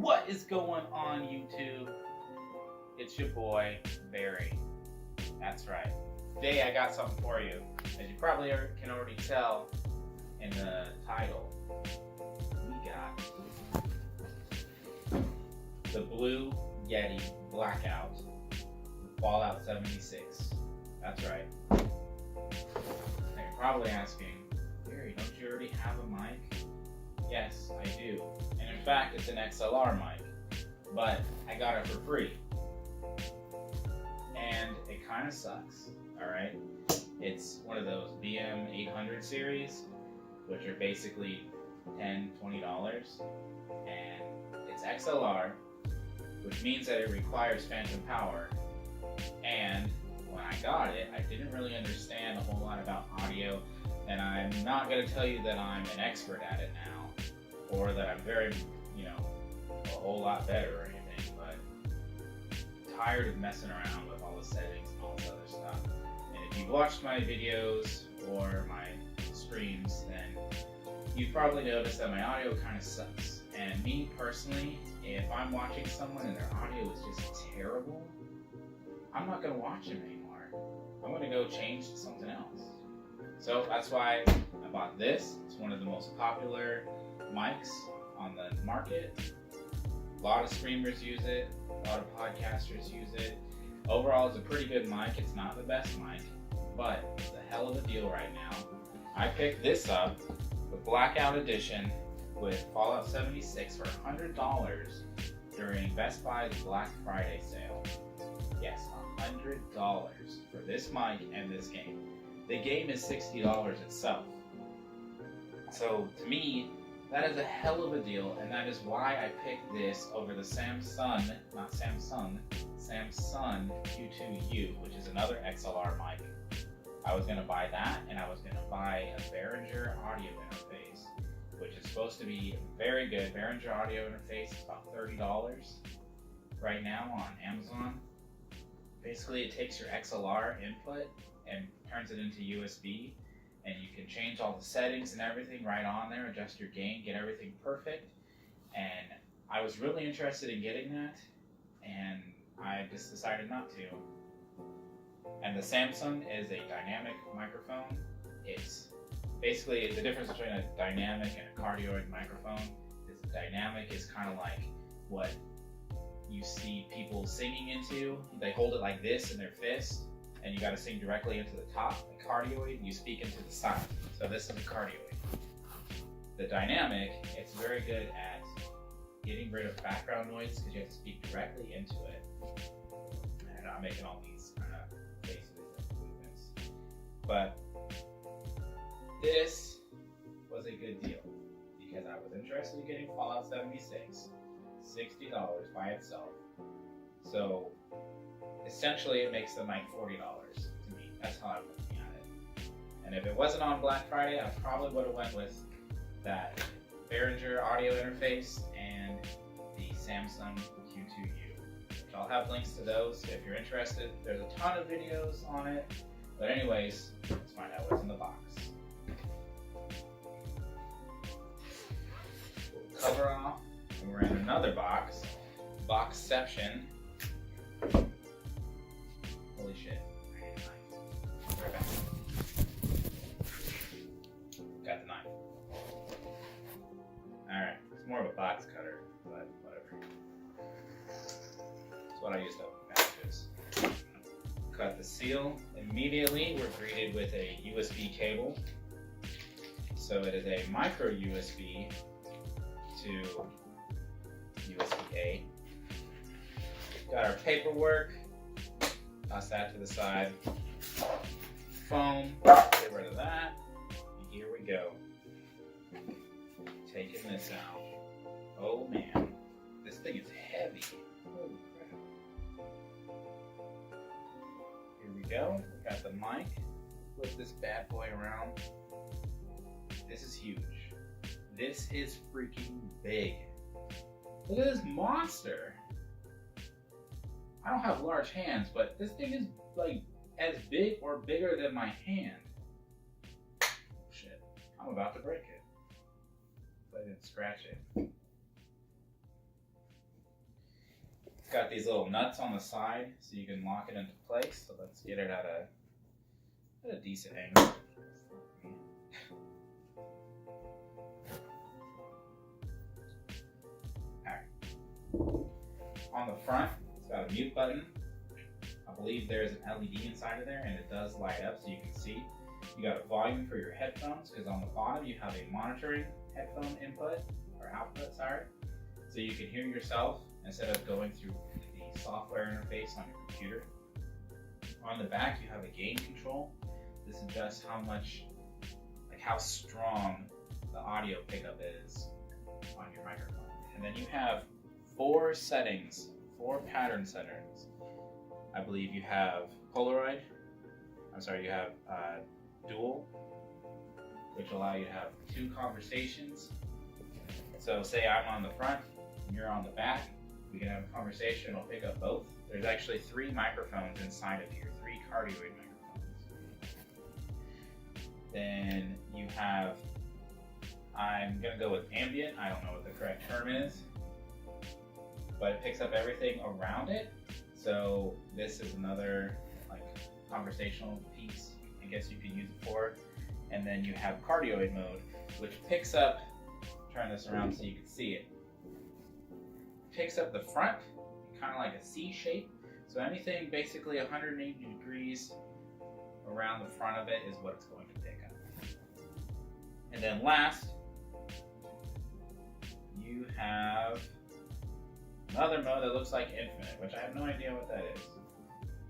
What is going on, YouTube? It's your boy, Barry. That's right. Today I got something for you. As you probably can already tell in the title, we got the Blue Yeti Black Out Fallout 76. That's right. Now you're probably asking, Barry, don't you already have a mic? Yes, I do. And in fact, it's an XLR mic, but I got it for free. And it kind of sucks, alright? It's one of those BM800 series, which are basically $10, $20. And it's XLR, which means that it requires phantom power. And when I got it, I didn't really understand a whole lot about audio. And I'm not going to tell you that I'm an expert at it now, or that I'm very, a whole lot better or anything, but I'm tired of messing around with all the settings and all this other stuff. And if you've watched my videos or my streams, then you've probably noticed that my audio kind of sucks. And me personally, if I'm watching someone and their audio is just terrible, I'm not going to watch them anymore. I'm going to go change to something else. So that's why I bought this. It's one of the most popular mics on the market. A lot of streamers use it. A lot of podcasters use it. Overall, it's a pretty good mic. It's not the best mic, but it's a hell of a deal right now. I picked this up, the Blackout Edition, with Fallout 76 for $100 during Best Buy's Black Friday sale. Yes, $100 for this mic and this game. The game is $60 itself. So to me, that is a hell of a deal, and that is why I picked this over the Samsung Q2U, which is another XLR mic. I was going to buy that, and I was going to buy a Behringer audio interface, which is supposed to be very good. Behringer audio interface is about $30 right now on Amazon. Basically, it takes your XLR input and turns it into USB, and you can change all the settings and everything right on there, adjust your gain, get everything perfect. And I was really interested in getting that, and I just decided not to. And the Samsung is a dynamic microphone. It's basically the difference between a dynamic and a cardioid microphone is dynamic is kind of like what you see people singing into. They hold it like this in their fist, and you got to sing directly into the top. The cardioid, you speak into the side. So this is the cardioid. The dynamic, it's very good at getting rid of background noise because you have to speak directly into it. And I'm making all these kind of faces and movements. But this was a good deal because I was interested in getting Fallout 76, $60 by itself. So essentially, it makes the mic $40 to me. That's how I'm looking at it. And if it wasn't on Black Friday, I probably would have went with that Behringer audio interface and the Samsung Q2U, which I'll have links to those if you're interested. There's a ton of videos on it. But anyways, let's find out what's in the box. We'll cover off, and we're in another box. Boxception. Holy shit. I need a knife. Right back. Got the knife. Alright, it's more of a box cutter, but whatever. That's what I use to open packages. Cut the seal. Immediately, we're greeted with a USB cable. So it is a micro USB to USB-A. Got our paperwork. Toss that to the side. Foam, get rid of that. And here we go. Taking this out. Oh man, this thing is heavy. Holy crap. Here we go. We got the mic. Flip this bad boy around. This is huge. This is freaking big. Look at this monster. I don't have large hands, but this thing is like as big or bigger than my hand. Shit, I'm about to break it. But I didn't scratch it. got these little nuts on the side so you can lock it into place. So let's get it at a decent angle. Alright. On the front, it's got a mute button. I believe there's an LED inside of there, and it does light up so you can see. You got a volume for your headphones, because on the bottom you have a monitoring headphone input, or output, sorry. So you can hear yourself instead of going through the software interface on your computer. On the back you have a gain control. This adjusts how much, like how strong the audio pickup is on your microphone. And then you have four pattern settings. I believe you have Polaroid, you have dual, which allow you to have two conversations. So say I'm on the front and you're on the back, we can have a conversation, it'll pick up both. There's actually 3 microphones inside of here, 3 cardioid microphones. Then you have, I'm gonna go with ambient, I don't know what the correct term is, but it picks up everything around it. So this is another like conversational piece, I guess you could use it for. And then you have cardioid mode, which picks up, turn this around so you can see it. Picks up the front, kind of like a C shape. So anything basically 180 degrees around the front of it is what it's going to pick up. And then last, you have another mode that looks like infinite, which I have no idea what that is,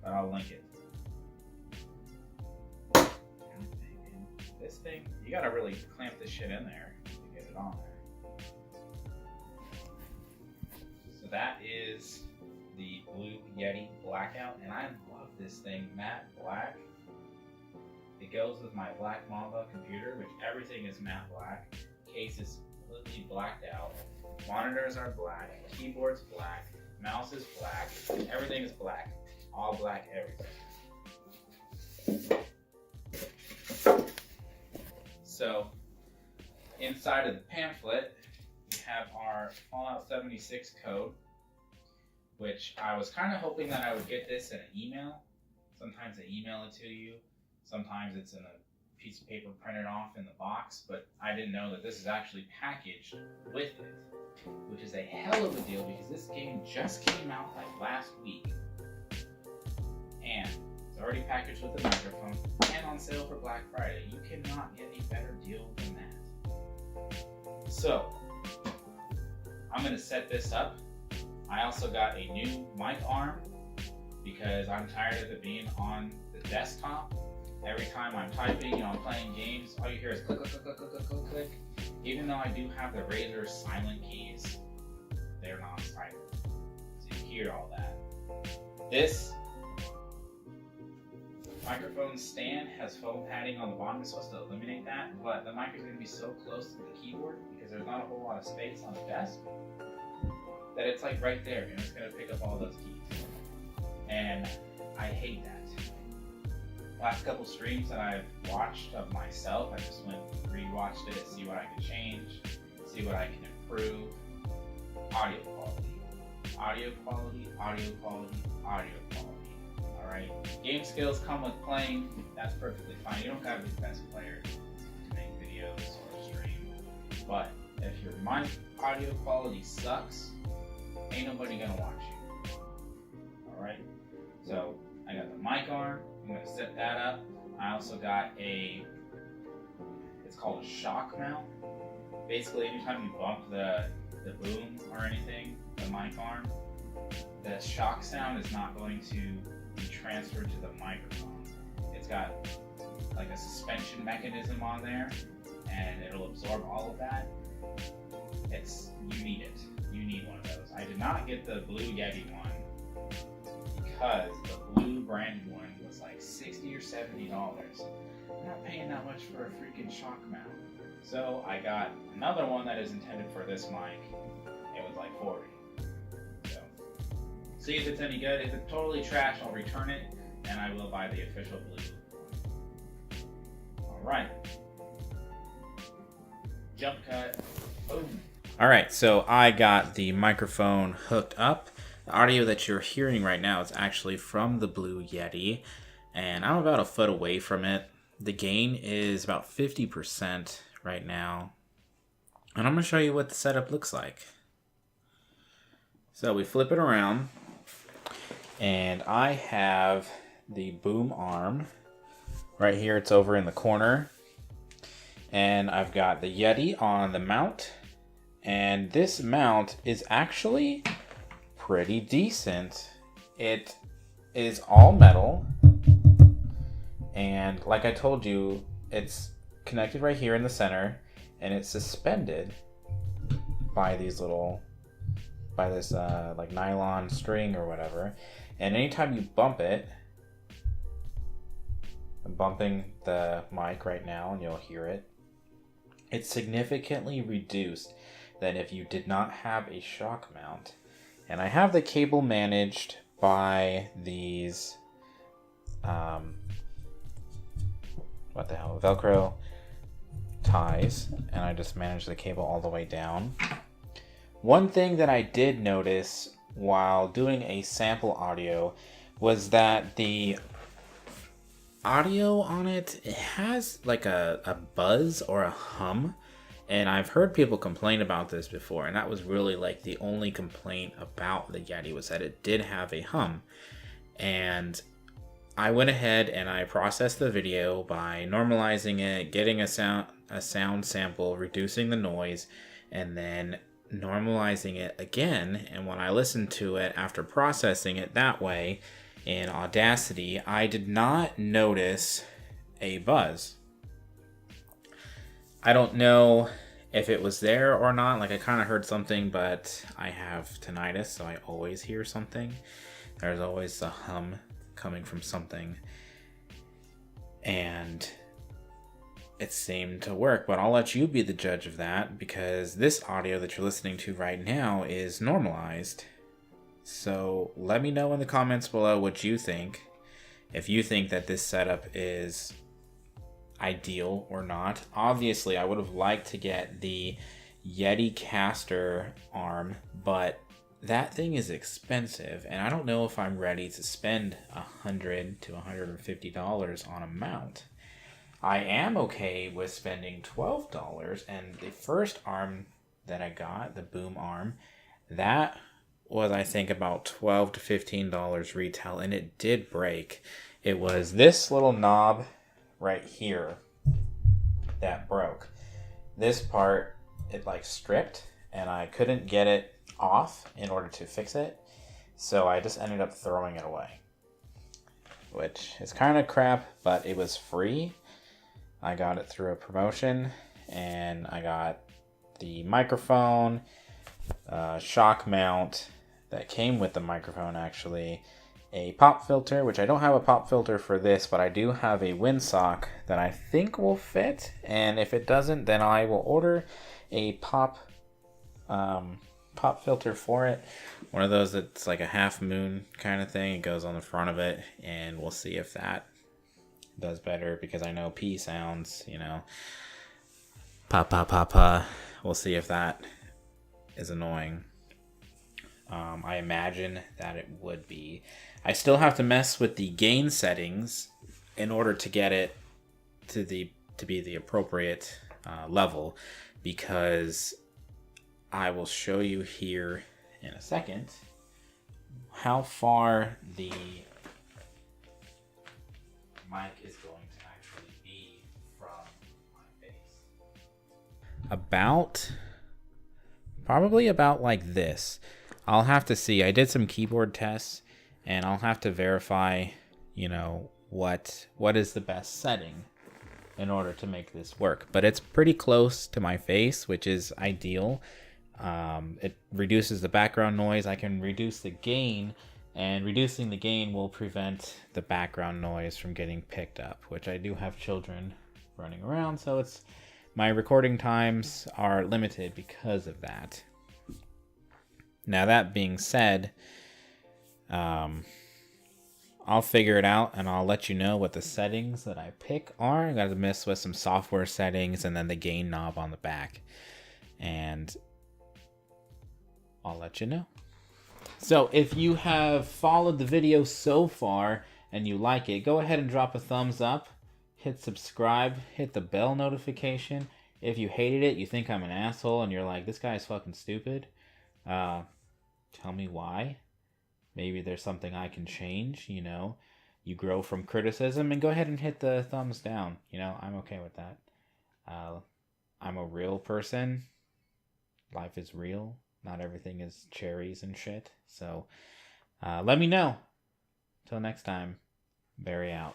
but I'll link it. This thing, you gotta really clamp this shit in there to get it on there. So that is the Blue Yeti Blackout, and I love this thing, matte black. It goes with my Black Mamba computer, which everything is matte black. Case is completely blacked out. Monitors are black, keyboard's black, mouse is black, everything is black. All black everything. So, inside of the pamphlet, we have our Fallout 76 code, which I was kind of hoping that I would get this in an email. Sometimes they email it to you, sometimes it's in a piece of paper printed off in the box, but I didn't know that this is actually packaged with it, which is a hell of a deal because this game just came out like last week. And it's already packaged with the microphone and on sale for Black Friday. You cannot get a better deal than that. So, I'm gonna set this up. I also got a new mic arm because I'm tired of it being on the desktop. Every time I'm typing, I'm playing games, all you hear is click, click, click, click, click, click, click. Even though I do have the Razer silent keys, they're not silent. So you hear all that. This microphone stand has foam padding on the bottom. It's supposed to eliminate that, but the mic is going to be so close to the keyboard because there's not a whole lot of space on the desk that it's like right there and it's going to pick up all those keys. And I hate that. Last couple streams that I've watched of myself, I just went rewatched it, see what I can change, see what I can improve. Audio quality, audio quality, audio quality, audio quality. Alright? Game skills come with playing, that's perfectly fine. You don't gotta be the best player to make videos or stream. But if your mic audio quality sucks, ain't nobody gonna watch you. Alright? So I got the mic arm. I'm going to set that up. I also got it's called a shock mount. Basically, anytime you bump the boom or anything, the mic arm, the shock sound is not going to be transferred to the microphone. It's got like a suspension mechanism on there, and it'll absorb all of that. You need it. You need one of those. I did not get the Blue Yeti one because the blue branded one was like $60 or $70. I'm not paying that much for a freaking shock mount. So I got another one that is intended for this mic. It was like $40. So see if it's any good. If it's totally trash, I'll return it and I will buy the official blue. Alright. Jump cut. Boom. Alright, so I got the microphone hooked up. The audio that you're hearing right now is actually from the Blue Yeti, and I'm about a foot away from it. The gain is about 50% right now, and I'm going to show you what the setup looks like. So we flip it around, and I have the boom arm right here. It's over in the corner, and I've got the Yeti on the mount, and this mount is actually pretty decent. It is all metal, and like I told you, it's connected right here in the center, and it's suspended by these little, by this like nylon string or whatever. And anytime you bump it, I'm bumping the mic right now and you'll hear it, it's significantly reduced than if you did not have a shock mount. And I have the cable managed by these, what the hell, Velcro ties, and I just managed the cable all the way down. One thing that I did notice while doing a sample audio was that the audio on it has like a buzz or a hum. And I've heard people complain about this before, and that was really like the only complaint about the Yeti, was that it did have a hum. And I went ahead and I processed the video by normalizing it, getting a sound sample, reducing the noise, and then normalizing it again. And when I listened to it after processing it that way in Audacity, I did not notice a buzz. I don't know if it was there or not. Like, I kind of heard something, but I have tinnitus, so I always hear something. There's always a hum coming from something. And it seemed to work, but I'll let you be the judge of that, because this audio that you're listening to right now is normalized. So let me know in the comments below what you think. If you think that this setup is ideal or not. Obviously, I would have liked to get the Yeti caster arm, but that thing is expensive, and I don't know if I'm ready to spend $100 to $150 on a mount. I am okay with spending $12, and the first arm that I got, the boom arm, that was, I think, about $12 to $15 retail, and it did break. It was this little knob right here that broke. This part, it like stripped, and I couldn't get it off in order to fix it, so I just ended up throwing it away, which is kind of crap, but it was free. I got it through a promotion, and I got the microphone, shock mount that came with the microphone, actually, a pop filter, which I don't have a pop filter for this, but I do have a windsock that I think will fit, and if it doesn't, then I will order a pop filter for it. One of those that's like a half moon kind of thing. It goes on the front of it, and we'll see if that does better, because I know P sounds, you know, pa pa pa pa. We'll see if that is annoying. I imagine that it would be. I still have to mess with the gain settings in order to get it to be the appropriate level, because I will show you here in a second how far the mic is going to actually be from my face. Probably about like this. I'll have to see. I did some keyboard tests, and I'll have to verify, you know, what is the best setting in order to make this work. But it's pretty close to my face, which is ideal. It reduces the background noise. I can reduce the gain, and reducing the gain will prevent the background noise from getting picked up, which I do have children running around, so my recording times are limited because of that. Now, that being said, I'll figure it out, and I'll let you know what the settings that I pick are. I got to mess with some software settings and then the gain knob on the back, and I'll let you know. So if you have followed the video so far and you like it, go ahead and drop a thumbs up, hit subscribe, hit the bell notification. If you hated it, you think I'm an asshole, and you're like, this guy is fucking stupid, tell me why. Maybe there's something I can change, you know. You grow from criticism, and go ahead and hit the thumbs down. You know, I'm okay with that. I'm a real person. Life is real. Not everything is cherries and shit. So let me know. Till next time, Barry out.